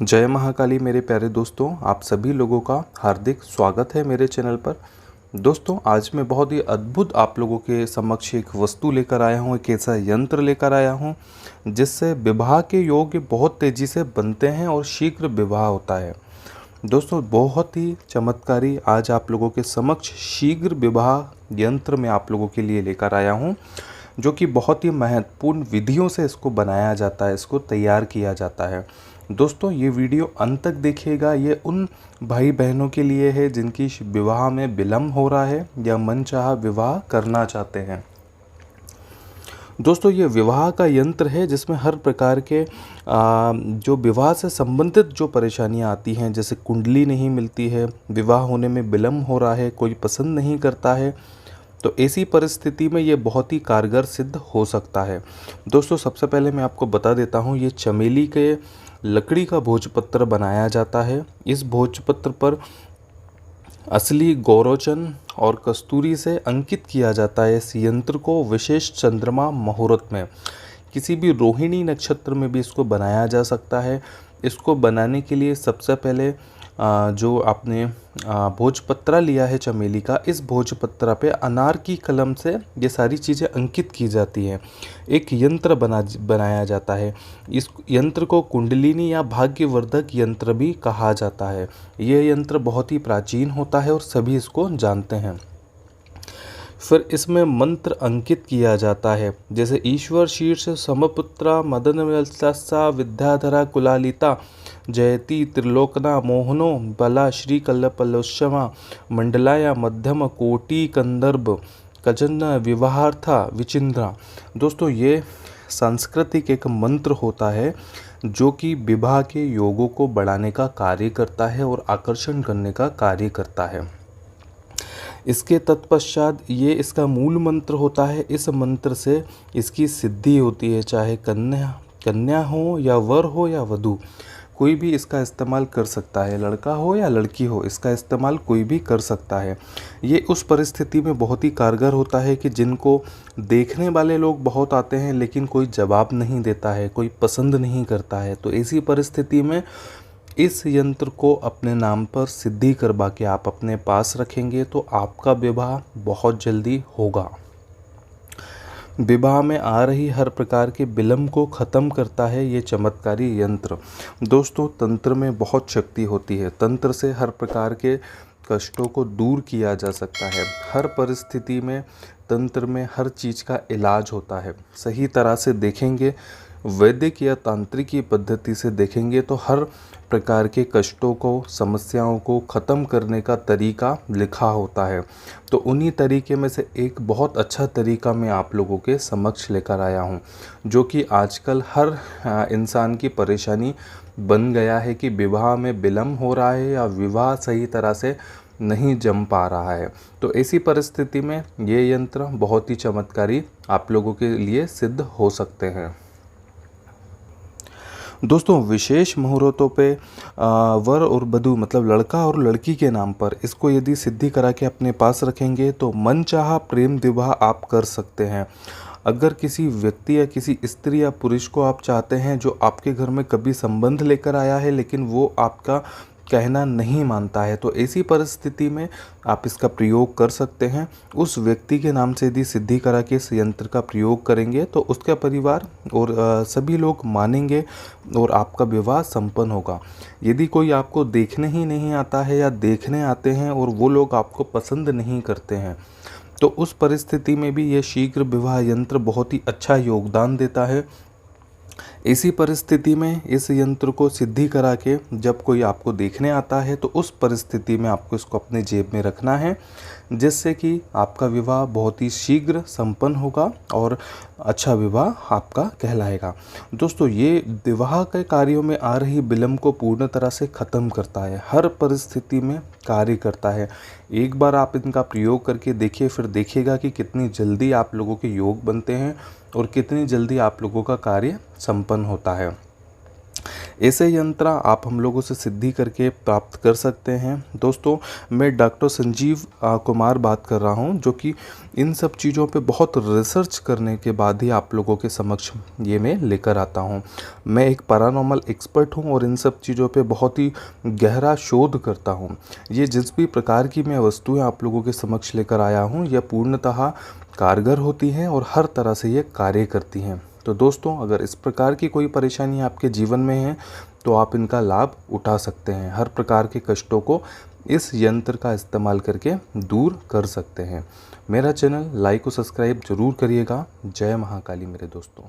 जय महाकाली मेरे प्यारे दोस्तों, आप सभी लोगों का हार्दिक स्वागत है मेरे चैनल पर। दोस्तों, आज मैं बहुत ही अद्भुत आप लोगों के समक्ष एक वस्तु लेकर आया हूँ, एक ऐसा यंत्र लेकर आया हूँ जिससे विवाह के योग बहुत तेज़ी से बनते हैं और शीघ्र विवाह होता है। दोस्तों, बहुत ही चमत्कारी आज आप लोगों के समक्ष शीघ्र विवाह यंत्र मैं आप लोगों के लिए लेकर आया हूँ, जो कि बहुत ही महत्वपूर्ण विधियों से इसको बनाया जाता है, इसको तैयार किया जाता है। दोस्तों, ये वीडियो अंत तक देखिएगा। ये उन भाई बहनों के लिए है जिनकी विवाह में विलम्ब हो रहा है या मनचाहा विवाह करना चाहते हैं। दोस्तों, ये विवाह का यंत्र है जिसमें हर प्रकार के जो विवाह से संबंधित जो परेशानियां आती हैं, जैसे कुंडली नहीं मिलती है, विवाह होने में विलम्ब हो रहा है, कोई पसंद नहीं करता है, तो ऐसी परिस्थिति में ये बहुत ही कारगर सिद्ध हो सकता है। दोस्तों, सबसे पहले मैं आपको बता देता हूँ, ये चमेली के लकड़ी का भोजपत्र बनाया जाता है। इस भोजपत्र पर असली गौरोचन और कस्तूरी से अंकित किया जाता है इस यंत्र को विशेष चंद्रमा मुहूर्त में। किसी भी रोहिणी नक्षत्र में भी इसको बनाया जा सकता है। इसको बनाने के लिए सबसे पहले जो आपने भोजपत्रा लिया है चमेली का, इस भोजपत्रा पे अनार की कलम से ये सारी चीज़ें अंकित की जाती हैं। एक यंत्र बनाया जाता है। इस यंत्र को कुंडलिनी या भाग्यवर्धक यंत्र भी कहा जाता है। यह यंत्र बहुत ही प्राचीन होता है और सभी इसको जानते हैं। फिर इसमें मंत्र अंकित किया जाता है, जैसे ईश्वर शीर्ष समपुत्रा मदन वत्सा विद्याधरा कुलालिता जयति त्रिलोकना मोहनो बला श्री कल्लपलोष्मा मंडलाया मध्यम कोटि कंदर्भ कजन विवाहार्था विचिंद्रा। दोस्तों, ये सांस्कृतिक एक मंत्र होता है जो कि विवाह के योगों को बढ़ाने का कार्य करता है और आकर्षण करने का कार्य करता है। इसके तत्पश्चात ये इसका मूल मंत्र होता है। इस मंत्र से इसकी सिद्धि होती है, चाहे कन्या हो या वर हो या वधू, कोई भी इसका इस्तेमाल कर सकता है। लड़का हो या लड़की हो, इसका इस्तेमाल कोई भी कर सकता है। ये उस परिस्थिति में बहुत ही कारगर होता है कि जिनको देखने वाले लोग बहुत आते हैं लेकिन कोई जवाब नहीं देता है, कोई पसंद नहीं करता है, तो ऐसी परिस्थिति में इस यंत्र को अपने नाम पर सिद्धि करवा के आप अपने पास रखेंगे तो आपका विवाह बहुत जल्दी होगा। विवाह में आ रही हर प्रकार के विलम्ब को ख़त्म करता है ये चमत्कारी यंत्र। दोस्तों, तंत्र में बहुत शक्ति होती है। तंत्र से हर प्रकार के कष्टों को दूर किया जा सकता है। हर परिस्थिति में तंत्र में हर चीज़ का इलाज होता है। सही तरह से देखेंगे, वैदिक या तांत्रिकी पद्धति से देखेंगे तो हर प्रकार के कष्टों को, समस्याओं को ख़त्म करने का तरीका लिखा होता है। तो उन्हीं तरीके में से एक बहुत अच्छा तरीका मैं आप लोगों के समक्ष लेकर आया हूँ, जो कि आजकल हर इंसान की परेशानी बन गया है कि विवाह में विलम्ब हो रहा है या विवाह सही तरह से नहीं जम पा रहा है। तो ऐसी परिस्थिति में ये यंत्र बहुत ही चमत्कारी आप लोगों के लिए सिद्ध हो सकते हैं। दोस्तों, विशेष मुहूर्तों पे वर और वधू मतलब लड़का और लड़की के नाम पर इसको यदि सिद्धि करा के अपने पास रखेंगे तो मनचाहा प्रेम विवाह आप कर सकते हैं। अगर किसी व्यक्ति या किसी स्त्री या पुरुष को आप चाहते हैं जो आपके घर में कभी संबंध लेकर आया है लेकिन वो आपका कहना नहीं मानता है, तो ऐसी परिस्थिति में आप इसका प्रयोग कर सकते हैं। उस व्यक्ति के नाम से यदि सिद्धि करा के इस यंत्र का प्रयोग करेंगे तो उसका परिवार और सभी लोग मानेंगे और आपका विवाह संपन्न होगा। यदि कोई आपको देखने ही नहीं आता है या देखने आते हैं और वो लोग आपको पसंद नहीं करते हैं, तो उस परिस्थिति में भी ये शीघ्र विवाह यंत्र बहुत ही अच्छा योगदान देता है। इसी परिस्थिति में इस यंत्र को सिद्धि करा के जब कोई आपको देखने आता है तो उस परिस्थिति में आपको इसको अपने जेब में रखना है, जिससे कि आपका विवाह बहुत ही शीघ्र संपन्न होगा और अच्छा विवाह आपका कहलाएगा। दोस्तों, ये विवाह के कार्यों में आ रही विलम्ब को पूर्ण तरह से ख़त्म करता है, हर परिस्थिति में कार्य करता है। एक बार आप इनका प्रयोग करके देखिए, फिर देखिएगा कि कितनी जल्दी आप लोगों के योग बनते हैं और कितनी जल्दी आप लोगों का कार्य संपन्न होता है। ऐसे यंत्र आप हम लोगों से सिद्धि करके प्राप्त कर सकते हैं। दोस्तों, मैं डॉक्टर संजीव कुमार बात कर रहा हूं, जो कि इन सब चीज़ों पे बहुत रिसर्च करने के बाद ही आप लोगों के समक्ष ये मैं लेकर आता हूं। मैं एक पैरानॉर्मल एक्सपर्ट हूं और इन सब चीज़ों पे बहुत ही गहरा शोध करता हूं। ये जिस भी प्रकार की मैं वस्तुएं आप लोगों के समक्ष लेकर आया हूं, यह पूर्णतः कारगर होती हैं और हर तरह से ये कार्य करती हैं। तो दोस्तों, अगर इस प्रकार की कोई परेशानी आपके जीवन में है तो आप इनका लाभ उठा सकते हैं। हर प्रकार के कष्टों को इस यंत्र का इस्तेमाल करके दूर कर सकते हैं। मेरा चैनल लाइक और सब्सक्राइब जरूर करिएगा। जय महाकाली मेरे दोस्तों।